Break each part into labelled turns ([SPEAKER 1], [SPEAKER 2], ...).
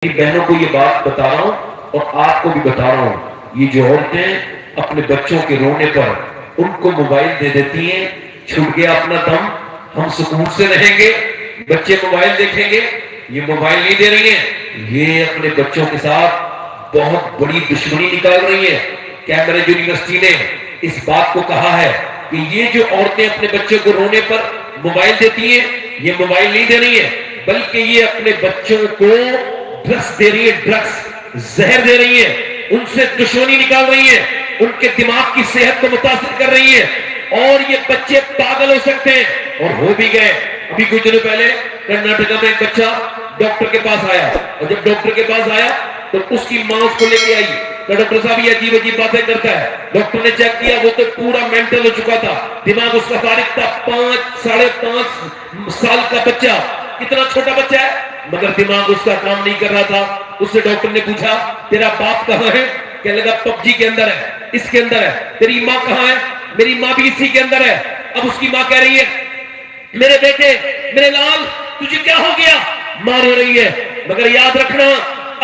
[SPEAKER 1] بہنوں کو یہ بات بتا رہا ہوں اور آپ کو بھی بتا رہا ہوں، یہ جو عورتیں اپنے بچوں کے رونے پر ان کو موبائل دے دیتی ہیں، چھوٹ گیا اپنا دم، ہم سکون سے رہیں گے، بچے موبائل دیکھیں گے، یہ موبائل نہیں دے رہی ہیں، یہ اپنے بچوں کے ساتھ بہت بڑی دشمنی نکال رہی ہیں۔ کیمبرج یونیورسٹی نے اس بات کو کہا ہے کہ یہ جو عورتیں اپنے بچوں کو رونے پر موبائل دیتی ہیں، یہ موبائل نہیں دے رہی ہیں بلکہ یہ اپنے بچوں کو ڈرگس دے رہی ہے، ڈرگس زہر دے رہی ہے، ان سے دشمنی نکال رہی ہے، ان کے دماغ کی صحت کو متاثر کر رہی ہے، اور یہ بچے پاگل ہو سکتے ہیں اور ہو بھی گئے۔ ابھی کچھ دنوں پہلے کرناٹکا میں ایک بچہ ڈاکٹر کے پاس آیا، اور جب ڈاکٹر کے پاس آیا تو اس کی ماں اس کو لے کے آئی تو ڈاکٹر صاحب یہ عجیب عجیب باتیں کرتا ہے۔ ڈاکٹر نے چیک کیا، وہ تو پورا مینٹل ہو چکا تھا، دماغ اس کا فارغ تھا، 5.5 سال کا بچہ، کتنا چھوٹا بچہ ہے مگر دماغ اس کا کام نہیں کر رہا تھا۔ اس سے ڈاکٹر نے پوچھا تیرا باپ کہاں ہے؟ کہنے لگا پب جی کے اندر ہے، اس کے اندر ہے۔ تیری ماں کہاں ہے؟ میری ماں بھی اسی کے اندر ہے۔ اب اس کی ماں کہہ رہی ہے میرے بیٹے، میرے لال، تجھے کیا ہو گیا؟ ماں رو رہی ہے۔ مگر یاد رکھنا،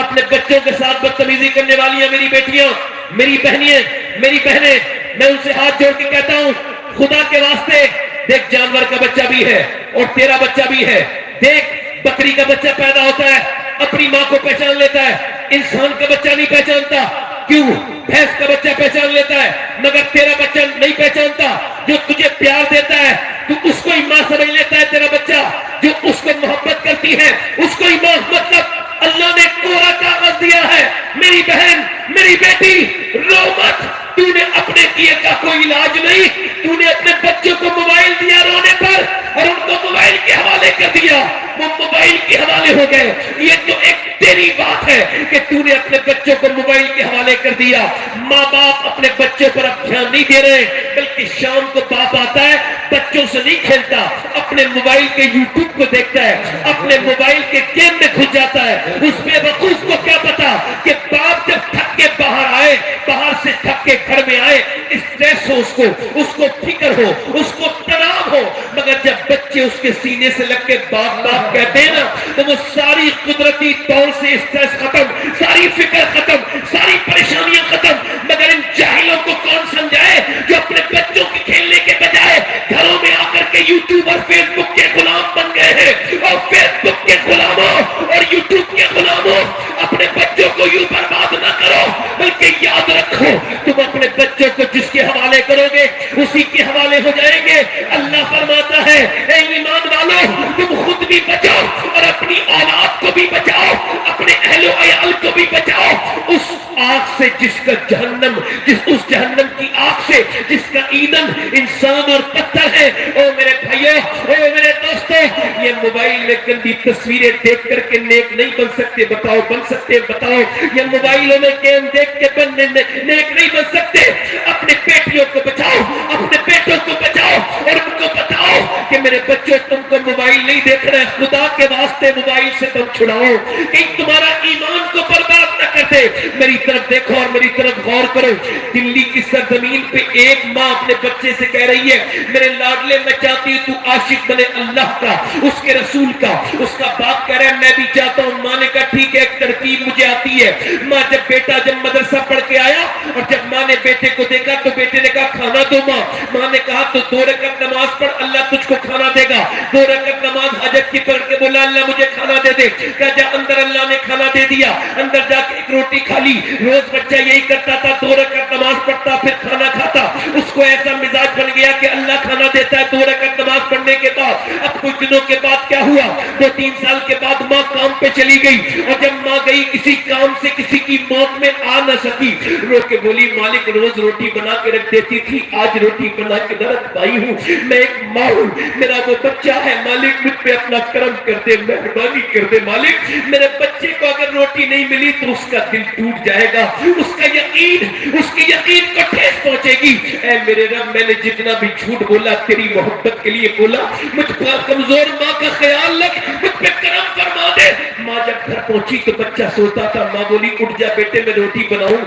[SPEAKER 1] اپنے بچوں کے ساتھ بدتمیزی کرنے والی ہیں میری بیٹیاں، میری بہنیں، میری بہنیں، میں ان سے ہاتھ جوڑ کے کہتا ہوں خدا کے واسطے دیکھ، جانور کا بچہ بھی ہے اور تیرا بچہ بھی ہے۔ دیکھ، بکری کا بچہ پیدا ہوتا ہے، اپنی ماں کو پہچان لیتا ہے، انسان کا بچہ نہیں پہچانتا۔ کیوں؟ بھینس کا بچہ پہچان لیتا ہے مگر تیرا بچہ نہیں پہچانتا۔ جو تجھے پیار دیتا ہے تو اس کو ہی ماں سمجھ لیتا ہے، تیرا بچہ جو اس کو محبت کرتی ہے اس کو ہی ماں، مطلب اللہ نے کوڑا کاغذ دیا ہے۔ میری بہن، میری بیٹی، رو مت، تو نے اپنے کیے کا کوئی علاج نہیں، تو نے اپنے بچوں کو موبائل دیا رونے پر اور ان کو موبائل کے حوالے کر دیا، وہ موبائل کے حوالے ہو گئے۔ یہ تو ایک تیری بات ہے کہ تو نے اپنے بچوں کو موبائل کے حوالے کر دیا۔ ماں باپ اپنے بچوں پر اب دھیان نہیں دے رہے، بلکہ شام کو باپ آتا ہے، بچوں سے نہیں کھیلتا، اپنے موبائل کے یوٹیوب کو دیکھتا ہے، اپنے موبائل کے گیم میں گھس جاتا ہے۔ اس بے وقوف کو کیا پتا کہ باپ جب تھک کے باہر آئے، باہر سے تھک کے گھر میں آئے، اسٹریس ہو، اس کو فکر ہو، اس کو تناؤ ہو، مگر جب بچے اس کے سینے سے لگ کے باپ باپ کہتے ہیں نا تو وہ ساری قدرتی طور سے اسٹریس ختم، ساری فکر ختم، ساری پریشانیاں ختم۔ مگر ان جاہلوں کو کون سمجھائے جو اپنے بچوں کے کھیلنے کے بجائے گھروں میں آ کر کے یوٹیوب اور فیس بک کے غلام بن گئے ہیں۔ اور فیس بک کے غلاموں اور یوٹیوب کے غلاموں، اپنے بچوں کو یوں برباد نہ کرو، بلکہ یاد رکھو تم اپنے بچوں کو جس کے حوالے کرو گے اسی کے حوالے ہو جائیں گے۔ اللہ فرماتا ہے اے ایمان والو، تم خود بھی بچاؤ اور اپنی اولاد کو بھی بچاؤ، اپنے اہل و عیال کو بھی بچاؤ اس آگ سے جس کا جہنم، اس جہنم کی آگ سے جس کا ایندھن انسان اور پتھر ہے۔ او میرے بھائیو، او میرے دوستو، یہ موبائل میں گندی تصویریں دیکھ کر کے نیک نہیں بن سکتے، بتاؤ بن سکتے؟ بتاؤ، یہ موبائلوں میں گیم دیکھ کے نیک نہیں بن سکتے۔ اپنے بیٹیوں کو بچاؤ، اپنے بیٹوں کو بچاؤ اور ان کو بتاؤ کہ میرے بچوں تم کو موبائل نہیں دیکھ رہے، خدا کے واسطے موبائل سے تم چھڑاؤ کہ تمہارا ایمان کو برباد نہ کر دے۔ میری طرف دیکھو اور میری طرف غور کرو۔ دلی کی سرزمین پہ ایک ماں اپنے بچے سے کہہ رہی ہے میرے لاڈلے، میں چاہتی ہوں تو عاشق بنے اللہ کا، اس کے رسول کا۔ اس کا باپ کہہ رہا ہے میں بھی چاہتا ہوں۔ ماں نے کہا ٹھیک ہے، ایک ترکیب مجھے آتی ہے۔ ماں جب مدرسہ پڑھ کے آیا اور جب ماں نے بیٹے کو دیکھا تو بیٹے نے کہا کھانا دو ماں۔ ماں نے کہا تو 2 رکعت نماز پڑھ، اللہ تجھ کو کھانا دے گا۔ 2 رکعت نماز حاجت کی پڑھ کے بولا اللہ مجھے کھانا دے دے۔ کہا جا اندر، اللہ نے کھانا دے دیا۔ اندر جا کے ایک روٹی کھا لی۔ روز بچہ یہی کرتا تھا، 2 رکعت نماز پڑھتا پھر کھانا کھاتا۔ اس کو ایسا مزاج بن گیا کہ اللہ کھانا دیتا ہے 2 رکعت نماز پڑھنے کے بعد۔ اب کچھ دنوں کے بعد کیا ہوا، 2-3 سال کے بعد ماں کام پہ چلی گئی، اور جب ماں گئی کسی کام سے کسی کی موت میں آ نہ سکی، رو کے بولی مالک روز روٹی بنا کے رکھ دیتی تھی، آج روٹی بنا کے نہ رکھ پائی ہوں، میں ایک ماں ہوں، میرا وہ بچہ ہے، مالک مجھ پہ اپنا کرم کر دے، مہربانی کر دے مالک۔ میرے بچے کو اگر روٹی نہیں ملی تو اس کا دل ٹوٹ جائے گا، اس کا یقین، اس کی یقین کو ٹھیس پہنچے گی۔ اے میرے رب، میں نے جتنا بھی جھوٹ بولا تیری محبت کے لیے بولا، مجھ پر کمزور ماں کا خیال رکھ، مجھ پہ کرم فرما دے۔ ماں جب گھر پہنچی تو بچہ سوتا تھا، ماں بولی اٹھ جا بیٹے میں روٹی بناؤں،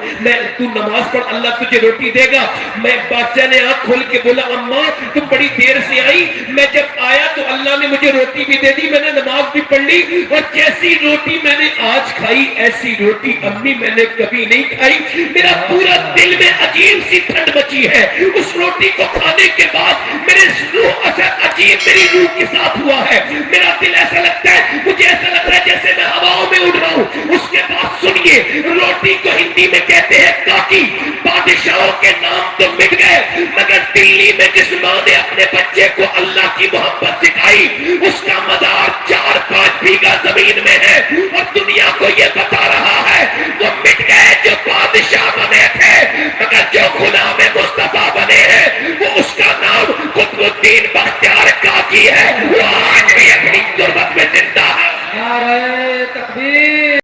[SPEAKER 1] تو نماز پڑھ اللہ تجھے روٹی دے گا۔ میں بادشاہ نے آنکھ کھول کے بولا اماں تم بڑی دیر سے آئی، میں جب آیا تو اللہ نے مجھے روٹی بھی دے دی، میں نے نماز بھی پڑھ لی، اور جیسی روٹی میں نے آج کھائی ایسی روٹی امی میں نے کبھی نہیں کھائی. میرا پورا دل میں عجیب سی ٹھنڈ مچی ہے. اس روٹی کو کھانے کے بعد میرے روح اثر عجیب میری روح کے ساتھ ہوا ہے. میرا دل ایسا لگتا ہے, مجھے ایسا لگ رہا ہے جیسے میں ہواؤں میں اڑ رہا ہوں. اس کے بعد سنیے, روٹی کو ہندی میں کہتے ہیں کاکی. بادشاہوں کے نام تو مٹ گئے, مگر دلی میں جس ماں نے اپنے بچے کو اللہ کی محبت سکھائی, اس کا مزار 4-5 بیگھہ زمین میں ہے, اور دنیا کو یہ بتا رہا ہے وہ مٹ گئے جو بادشاہ بنے تھے, مگر جو غلام مصطفیٰ بنے ہیں وہ اس کا نام قطب الدین بختیار کاکی ہے. وہ آج بھی اپنی غربت میں زندہ ہے. نعرہ تکبیر.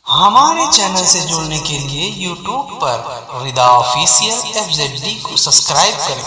[SPEAKER 2] ہمارے چینل سے جڑنے کے لیے یوٹیوب پر ردا آفیشیل FZD کو سبسکرائب کریں.